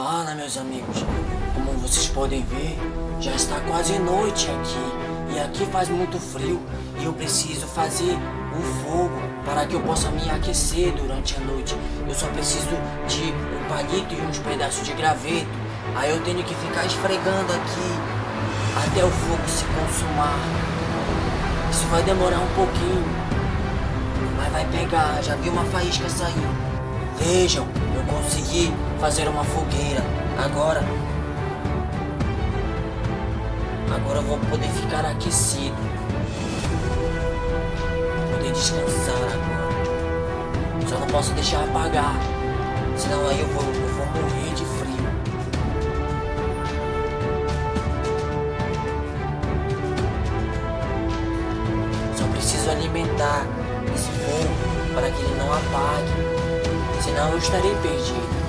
Fala, meus amigos. Como vocês podem ver, já está quase noite aqui. E aqui faz muito frio e eu preciso fazer um fogo para que eu possa me aquecer durante a noite. Eu só preciso de um palito e uns pedaços de graveto. Aí eu tenho que ficar esfregando aqui até o fogo se consumar. Isso vai demorar um pouquinho, mas vai pegar. Já vi uma faísca sair. Vejam, eu consegui fazer uma fogueira. Agora eu vou poder ficar aquecido. Vou poder descansar agora. Só não posso deixar apagar, senão aí eu vou morrer de frio. Só preciso alimentar esse fogo para que ele não apague, senão eu estarei perdido.